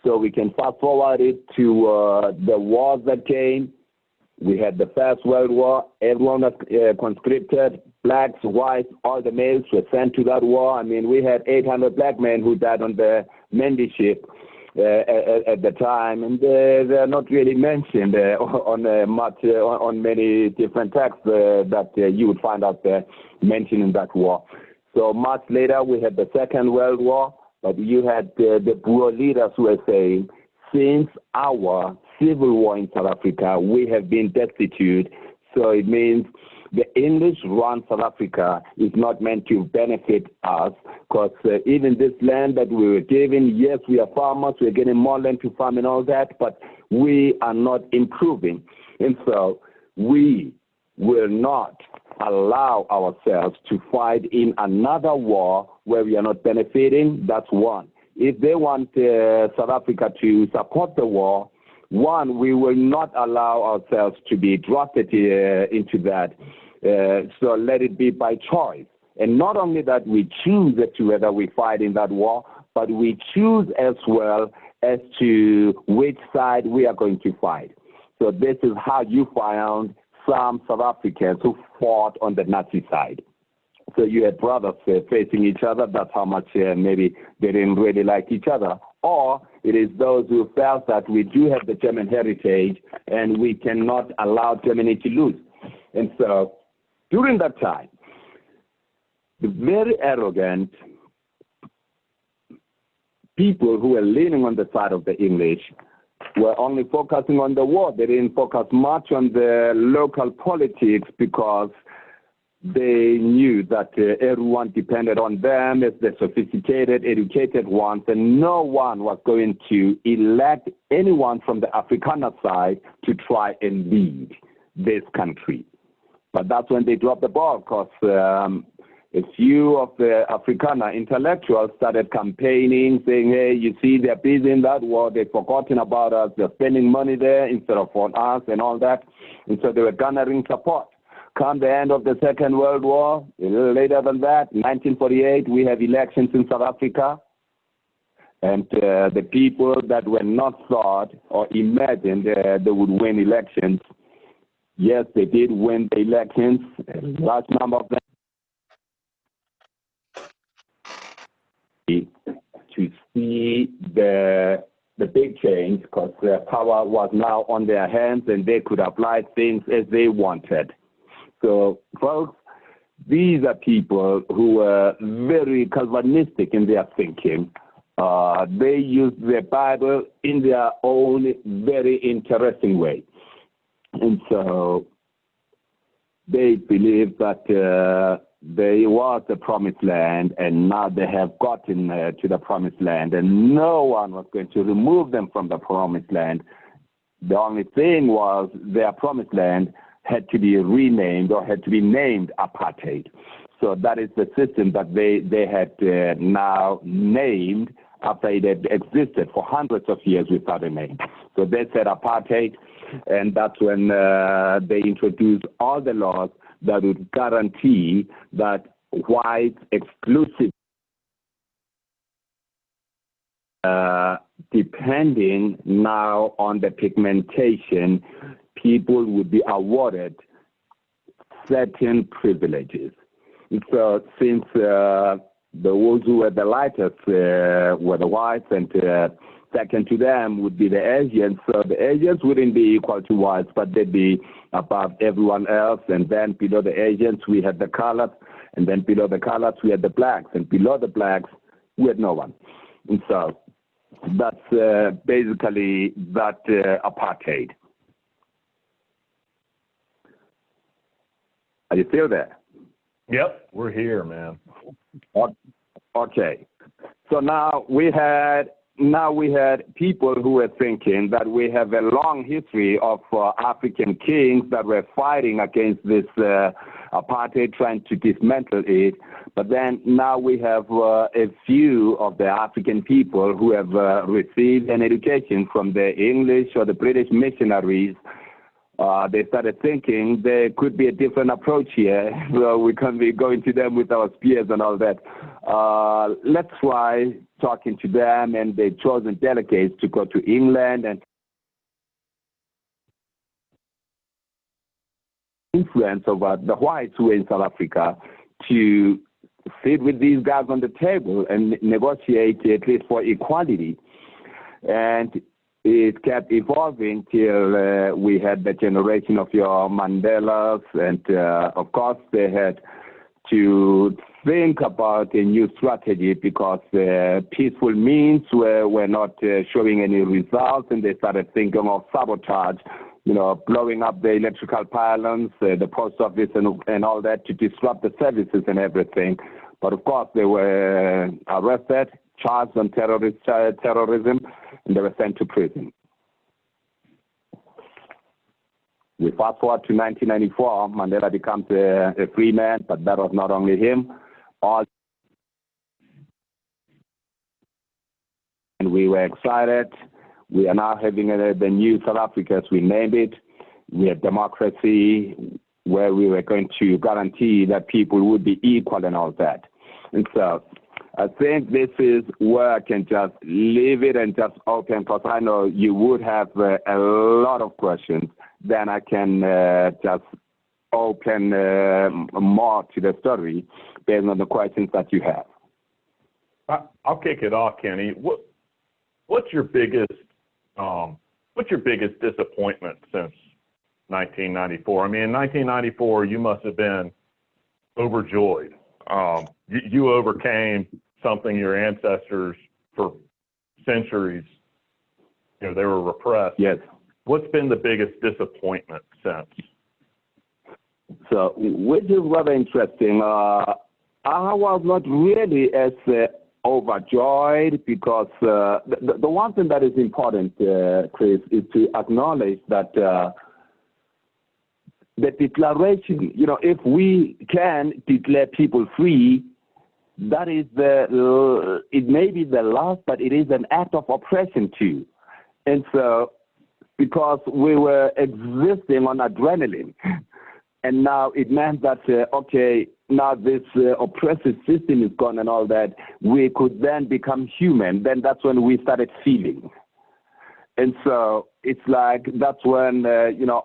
So we can fast forward it to the wars that came. We had the First World War, everyone was conscripted, blacks, whites, all the males were sent to that war. I mean, we had 800 black men who died on the Mendy ship. At the time, and they're not really mentioned on many different texts that you would find out there mentioned in that war. So much later, we had the Second World War, but you had the Boer leaders who were saying, since our civil war in South Africa, we have been destitute. So it means the English run South Africa is not meant to benefit us, because even this land that we were given, yes, we are farmers, we're getting more land to farm and all that, but we are not improving. And so we will not allow ourselves to fight in another war where we are not benefiting. That's one. if they want South Africa to support the war, one, we will not allow ourselves to be drafted into that. So let it be by choice. And not only that we choose as to whether we fight in that war, but we choose as well as to which side we are going to fight. So this is how you found some South Africans who fought on the Nazi side. So you had brothers facing each other. That's how much maybe they didn't really like each other. Or it is those who felt that we do have the German heritage and we cannot allow Germany to lose. And so during that time, the very arrogant people who were leaning on the side of the English were only focusing on the war. They didn't focus much on the local politics because they knew that everyone depended on them as the sophisticated, educated ones, and no one was going to elect anyone from the Afrikaner side to try and lead this country. But that's when they dropped the ball, because a few of the Afrikaner intellectuals started campaigning, saying, hey, you see, they're busy in that war, they've forgotten about us, they're spending money there instead of on us and all that. And so they were garnering support. Come the end of the Second World War, a little later than that, 1948, we have elections in South Africa. And the people that were not thought or imagined they would win elections, yes, they did win the elections, a large number of them. To see the big change, because their power was now on their hands and they could apply things as they wanted. So, folks, these are people who were very Calvinistic in their thinking. They used the Bible in their own very interesting way. And so they believe that there was a promised land, and now they have gotten to the promised land, and no one was going to remove them from the promised land. The only thing was their promised land had to be renamed or had to be named apartheid. So that is the system that they had now named after it had existed for hundreds of years without a name. So they said apartheid, and that's when they introduced all the laws that would guarantee that white exclusive, depending now on the pigmentation, people would be awarded certain privileges. So since those who were the lightest were the whites, and second to them would be the Asians, so the Asians wouldn't be equal to whites, but they'd be above everyone else. And then below the Asians, we had the colors, and then below the colors, we had the blacks, and below the blacks, we had no one. And so that's basically that apartheid. Are you still there? Yep, we're here, man. Okay. So now we had people who were thinking that we have a long history of African kings that were fighting against this apartheid, trying to dismantle it. But then now we have a few of the African people who have received an education from the English or the British missionaries. They started thinking there could be a different approach here. So we can't be going to them with our spears and all that. Let's try talking to them, and they've chosen delegates to go to England and influence over the whites who were in South Africa to sit with these guys on the table and negotiate at least for equality. And it kept evolving till we had the generation of your Mandelas, and of course they had to think about a new strategy because peaceful means were not showing any results, and they started thinking of sabotage, blowing up the electrical pylons, the post office and all that to disrupt the services and everything. But of course they were arrested, charged on terrorism, and they were sent to prison. We fast forward to 1994, Mandela becomes a free man, but that was not only him. All were excited. We are now having the new South Africa, as we named it. We have democracy, where we were going to guarantee that people would be equal and all that. And so I think this is where I can just leave it and just open, because I know you would have a lot of questions. Then I can just open more to the story based on the questions that you have. I'll kick it off, Kenny. What's your biggest disappointment since 1994? I mean, in 1994, you must have been overjoyed. You overcame something your ancestors for centuries, they were repressed. Yes. What's been the biggest disappointment since? So, which is rather interesting. I was not really as overjoyed, because the one thing that is important, Chris, is to acknowledge that the declaration, if we can declare people free, that is it may be the last, but it is an act of oppression too. And so, because we were existing on adrenaline, and now it meant that, okay, now this oppressive system is gone and all that, we could then become human. Then that's when we started feeling. And so it's like that's when,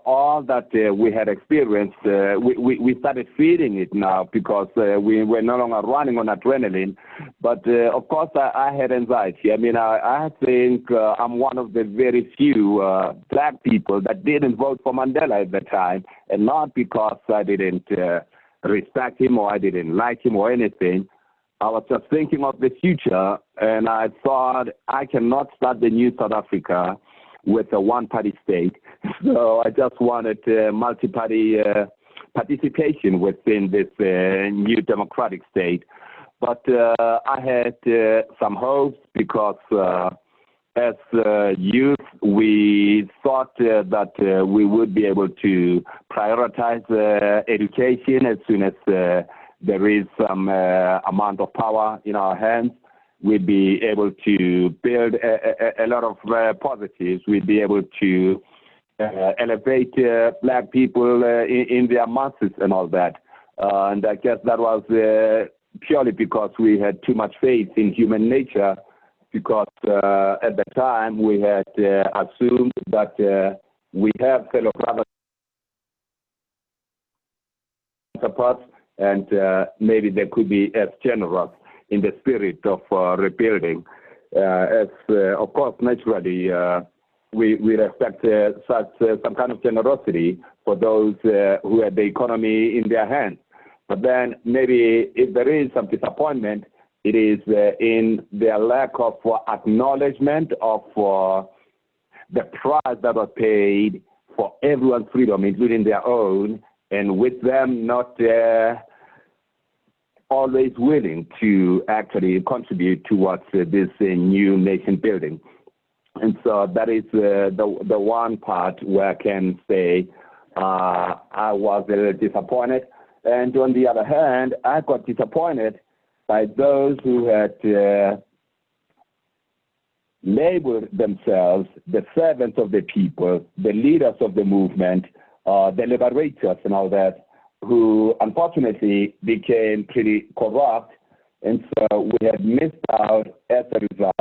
all that we had experienced, we started feeling it now, because we were no longer running on adrenaline. But of course, I had anxiety. I mean, I think I'm one of the very few black people that didn't vote for Mandela at the time, and not because I didn't respect him or I didn't like him or anything. I was just thinking of the future, and I thought I cannot start the new South Africa with a one-party state. So I just wanted multi-party participation within this new democratic state. But I had some hopes, because as youth, we thought that we would be able to prioritize education as soon as there is some amount of power in our hands. We'd be able to build a lot of positives. We'd be able to elevate black people in their masses and all that. And I guess that was purely because we had too much faith in human nature, because at the time we had assumed that we have fellow brothers and maybe they could be as generous in the spirit of rebuilding. Of course, naturally, we respect some kind of generosity for those who had the economy in their hands. But then maybe if there is some disappointment, it is in their lack of acknowledgement of the price that was paid for everyone's freedom, including their own, and with them not always willing to actually contribute towards this new nation building. And so that is the one part where I can say I was a little disappointed. And on the other hand, I got disappointed by those who had labeled themselves the servants of the people, the leaders of the movement, the liberators and all that, who unfortunately became pretty corrupt. And so we had missed out as a result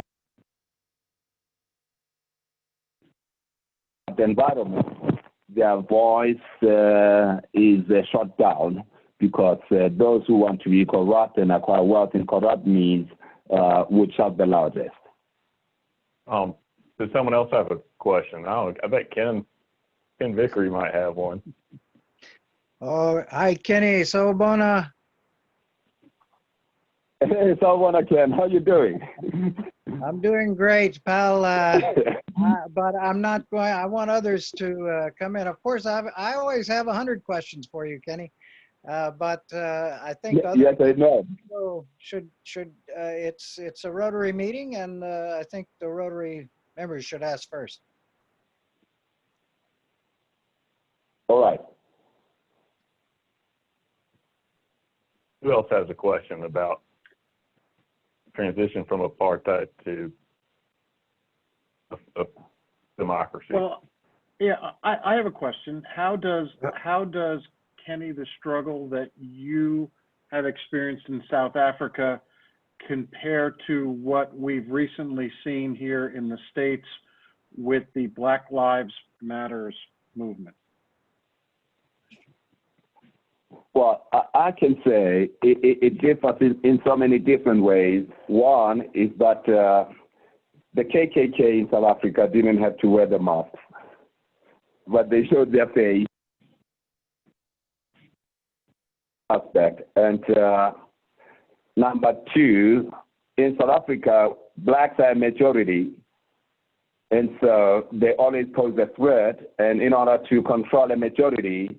of the environment. Their voice is shut down, because those who want to be corrupt and acquire wealth in corrupt means would shout the loudest. Does someone else have a question? I bet Ken Vickery might have one. Oh, hi, Kenny. Sawubona. Hey, Sawubona, Ken. How you doing? I'm doing great, pal. But I'm not going. I want others to come in. Of course, I always have 100 questions for you, Kenny. But I think other yes, I know. people should it's a Rotary meeting, and I think the Rotary members should ask first. All right. Who else has a question about transition from apartheid to of democracy. Well, yeah, I have a question. How does Kenny, the struggle that you have experienced in South Africa compare to what we've recently seen here in the States with the Black Lives Matters movement? Well, I can say it differs in so many different ways. One is that the KKK in South Africa didn't have to wear the masks, but they showed their face aspect. And number two, in South Africa, blacks are a majority, and so they always pose a threat. And in order to control a majority,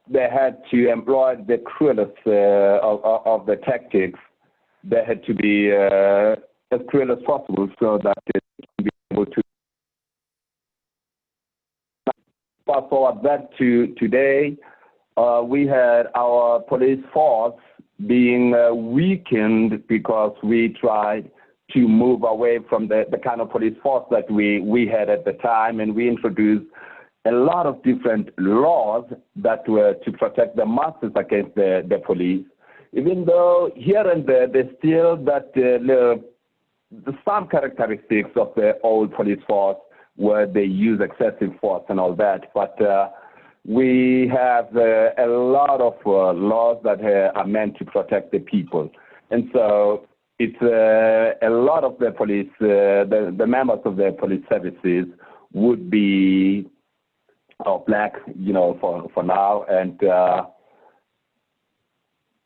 they had to employ the cruelest of the tactics. They had to be as cruel as possible so that they can be able to fast forward that to today. We had our police force being weakened because we tried to move away from the kind of police force that we had at the time, and we introduced a lot of different laws that were to protect the masses against the police, even though here and there there's still that some characteristics of the old police force where they use excessive force and all that. But we have a lot of laws that are meant to protect the people. And so it's a lot of the police, the members of the police services would be black, for now. And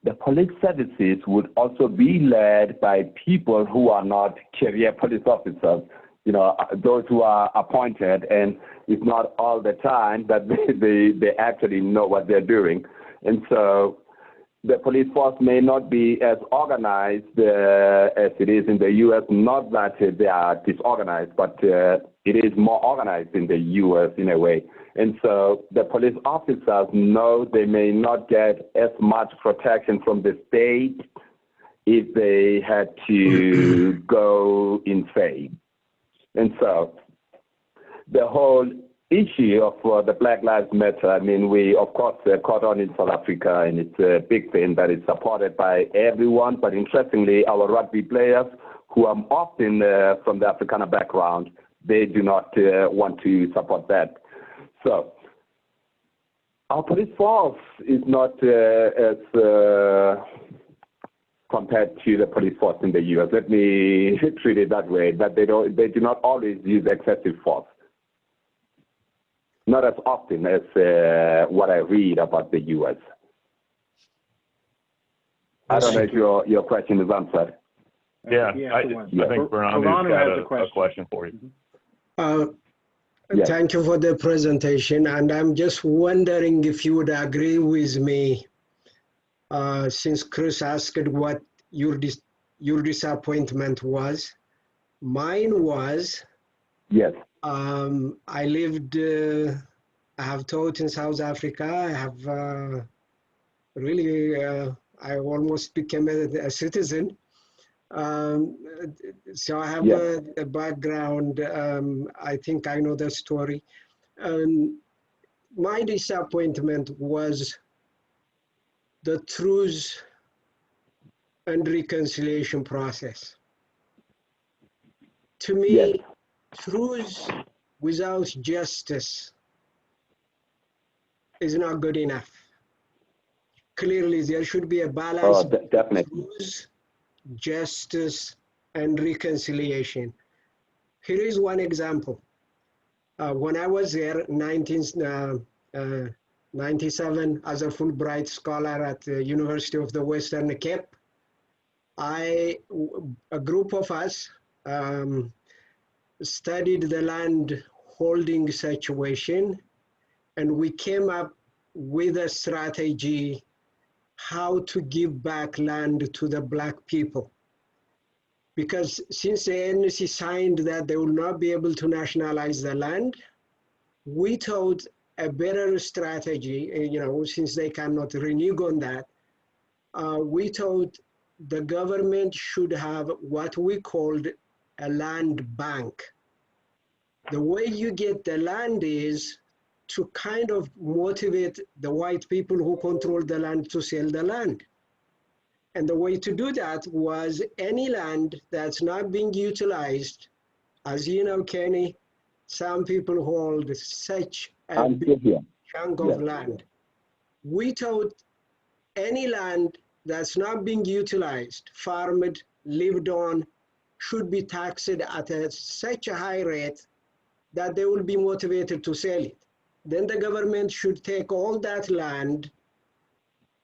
the police services would also be led by people who are not career police officers, those who are appointed, and it's not all the time that they actually know what they're doing. And so the police force may not be as organized as it is in the U.S., not that they are disorganized, but it is more organized in the U.S. in a way. And so the police officers know they may not get as much protection from the state if they had to go in faith. And so the whole issue of the Black Lives Matter, I mean, we, of course, caught on in South Africa, and it's a big thing that is supported by everyone. But interestingly, our rugby players, who are often from the Afrikaner background, they do not want to support that. So our police force is not as compared to the police force in the U.S. Let me treat it that way, that they do not always use excessive force. Not as often as what I read about the U.S. I don't know if your question is answered. Yeah, I think Branu has a question for you. Yes. Thank you for the presentation, and I'm just wondering if you would agree with me, since Chris asked what your disappointment was. Mine was, yes. I lived, I have taught in South Africa. I have I almost became a citizen. So I have a background. I think I know the story. My disappointment was the truth and reconciliation process. To me, truth without justice is not good enough. Clearly, there should be a balance between truth, justice, and reconciliation. Here is one example. When I was there in 1997 as a Fulbright scholar at the University of the Western Cape, a group of us studied the land holding situation, and we came up with a strategy how to give back land to the Black people. Because since the ANC signed that they will not be able to nationalize the land, we thought a better strategy, since they cannot renege on that, we thought the government should have what we called a land bank. The way you get the land is to kind of motivate the white people who control the land to sell the land. And the way to do that was any land that's not being utilized. As you know, Kenny, some people hold such a big chunk of land. We thought any land that's not being utilized, farmed, lived on, should be taxed at such a high rate that they will be motivated to sell it. Then the government should take all that land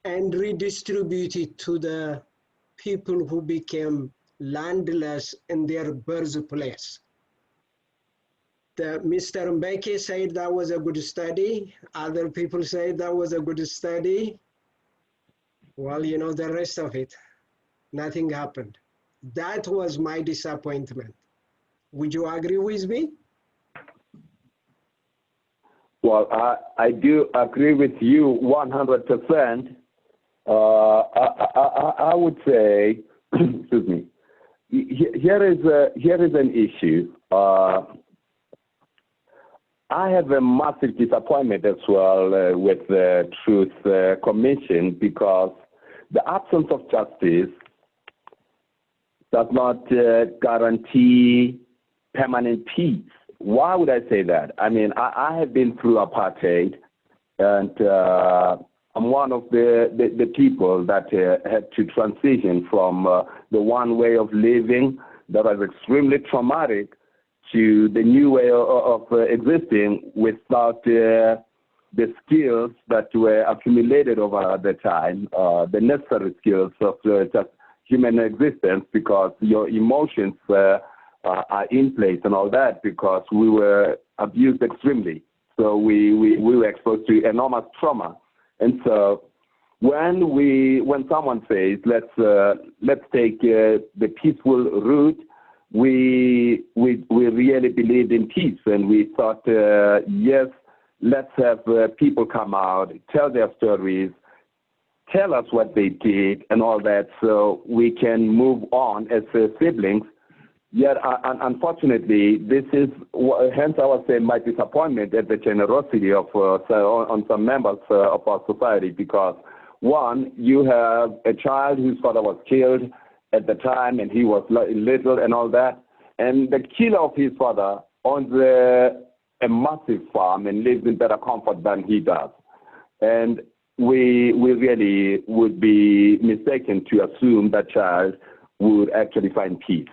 and redistribute it to the people who became landless in their birthplace. Mr. Mbeki said that was a good study. Other people say that was a good study. Well, you know the rest of it. Nothing happened. That was my disappointment. Would you agree with me? Well, I do agree with you 100%. I would say, excuse me, here is an issue. I have a massive disappointment as well with the Truth Commission, because the absence of justice does not guarantee permanent peace. Why would I say that? I mean, I have been through apartheid, and I'm one of the people that had to transition from the one way of living that was extremely traumatic to the new way of existing without the skills that were accumulated over the time, the necessary skills of just human existence, because your emotions are in place and all that, because we were abused extremely. So we were exposed to enormous trauma. And so when someone says, let's take the peaceful route, we really believed in peace, and we thought, yes, let's have people come out, tell their stories, tell us what they did and all that, so we can move on as siblings. Yet, unfortunately, this is, hence I was saying my disappointment at the generosity of on some members of our society, because one, you have a child whose father was killed at the time, and he was little and all that, and the killer of his father owns a massive farm and lives in better comfort than he does. And we really would be mistaken to assume that child would actually find peace.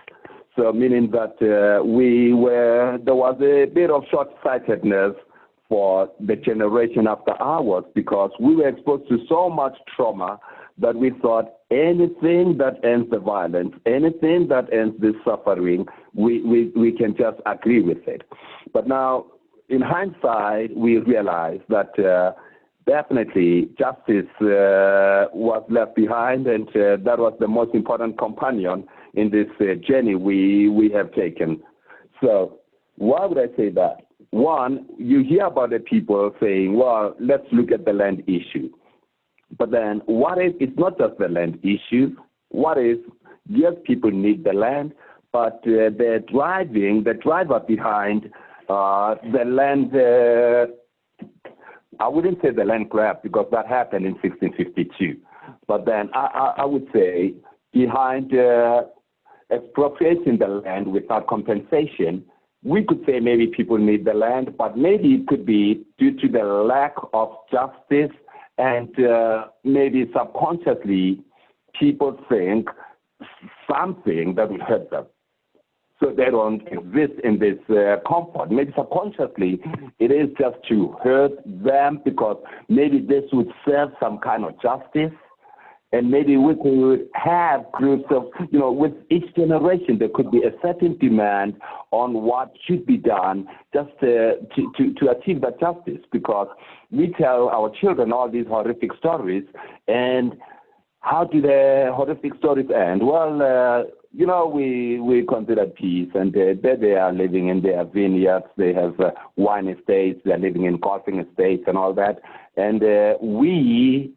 So meaning that there was a bit of short-sightedness for the generation after ours, because we were exposed to so much trauma that we thought anything that ends the violence, anything that ends this suffering, we can just agree with it. But now, in hindsight, we realize that definitely justice was left behind, and that was the most important companion in this journey we have taken. So why would I say that? One, you hear about the people saying, well, let's look at the land issue. But then what if it's not just the land issue? What if, yes, people need the land, but the driver behind the land, I wouldn't say the land grab, because that happened in 1652. But then I would say behind expropriating the land without compensation, we could say maybe people need the land, but maybe it could be due to the lack of justice, and maybe subconsciously people think something that will hurt them, so they don't exist in this comfort. Maybe subconsciously it is just to hurt them, because maybe this would serve some kind of justice. And maybe we could have groups of, with each generation, there could be a certain demand on what should be done just to achieve that justice. Because we tell our children all these horrific stories, and how do the horrific stories end? Well, we consider peace, and they are living in their vineyards, they have wine estates, they're living in golfing estates and all that. And we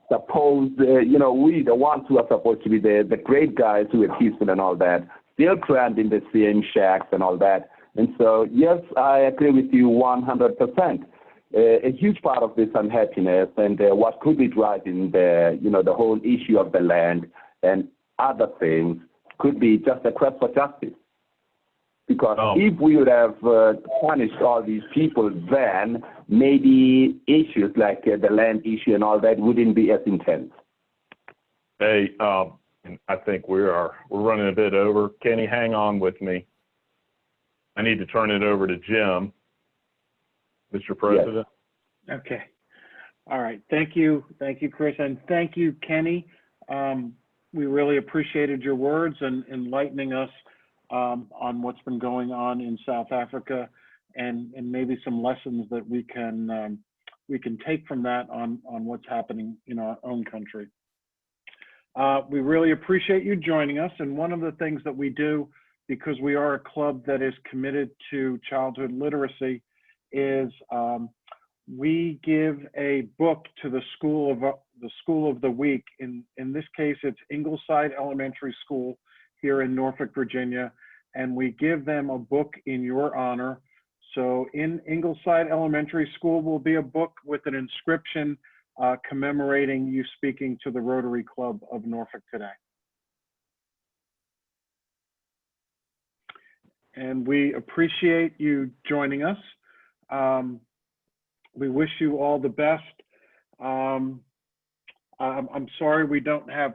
suppose, we, the ones who are supposed to be the great guys who are peaceful and all that, still crammed in the same shacks and all that. And so, yes, I agree with you 100%. A huge part of this unhappiness and what could be driving the whole issue of the land and other things could be just a quest for justice. Because if we would have punished all these people, then maybe issues like the land issue and all that wouldn't be as intense. Hey, I think we're running a bit over. Kenny, hang on with me. I need to turn it over to Jim, Mr. President. Yes. Okay. All right. Thank you. Thank you, Chris. And thank you, Kenny. We really appreciated your words and enlightening us on what's been going on in South Africa and maybe some lessons that we can take from that on what's happening in our own country. We really appreciate you joining us. And one of the things that we do, because we are a club that is committed to childhood literacy, is we give a book to the school of the week. In this case, it's Ingleside Elementary School here in Norfolk, Virginia, and we give them a book in your honor. So in Ingleside Elementary School will be a book with an inscription commemorating you speaking to the Rotary Club of Norfolk today. And we appreciate you joining us. We wish you all the best. I'm sorry we don't have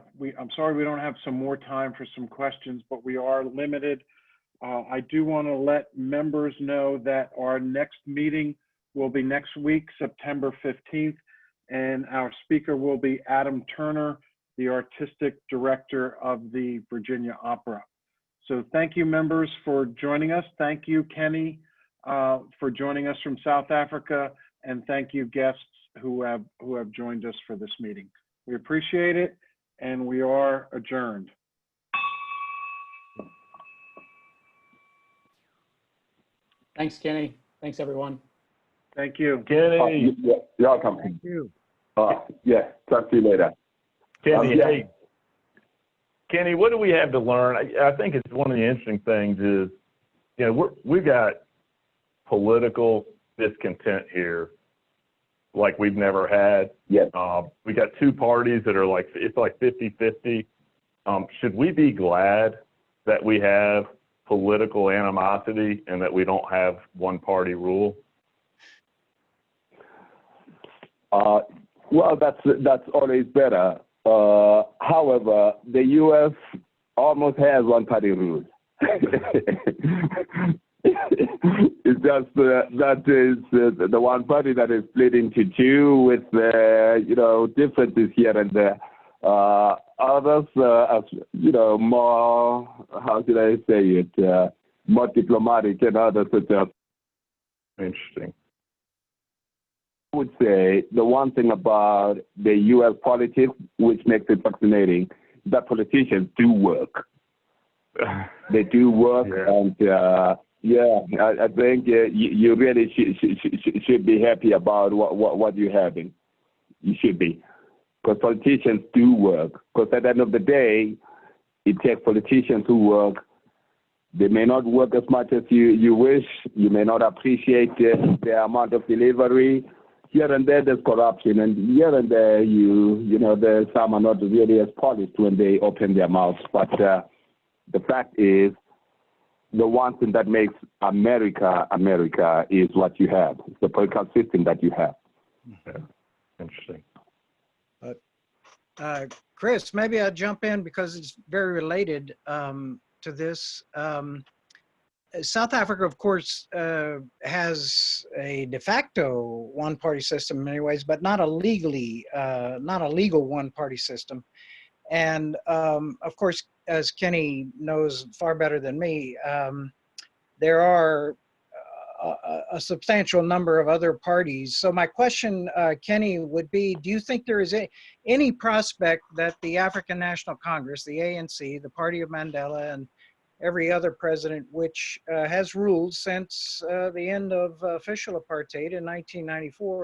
some more time for some questions, but we are limited. I do want to let members know that our next meeting will be next week, September 15th, and our speaker will be Adam Turner, the artistic director of the Virginia Opera. So thank you, members, for joining us. Thank you, Kenny, for joining us from South Africa, and thank you, guests who have joined us for this meeting. We appreciate it, and we are adjourned. Thanks, Kenny. Thanks, everyone. Thank you. Kenny. You're welcome. Thank you. Yeah, talk to you later. Kenny, hey, Kenny, what do we have to learn? I think it's one of the interesting things is, we've got political discontent here like we've never had. Yes. We got two parties that are it's like 50-50. Should we be glad that we have political animosity and that we don't have one party rule? Well, that's always better. However, the U.S. almost has one party rule. It's just that is the one party that is split into two with differences here and there. Others, as more, how should I say it, more diplomatic, and others are just interesting. I would say the one thing about the U.S. politics, which makes it fascinating, that politicians do work. They do work, and I think you really should be happy about what you're having. You should be, because politicians do work. Because at the end of the day, it takes politicians who work. They may not work as much as you wish. You may not appreciate the amount of delivery. Here and there, there's corruption, and here and there, some are not really as polished when they open their mouths. But the fact is, the one thing that makes America America is what you have. It's the political system that you have. Yeah. Interesting. Chris, maybe I'll jump in because it's very related to this. South Africa, of course, has a de facto one-party system in many ways, but not a legal one-party system. And of course, as Kenny knows far better than me, there are a substantial number of other parties. So my question, Kenny, would be, do you think there is any prospect that the African National Congress, the ANC, the Party of Mandela, and every other president which has ruled since the end of official apartheid in 1994,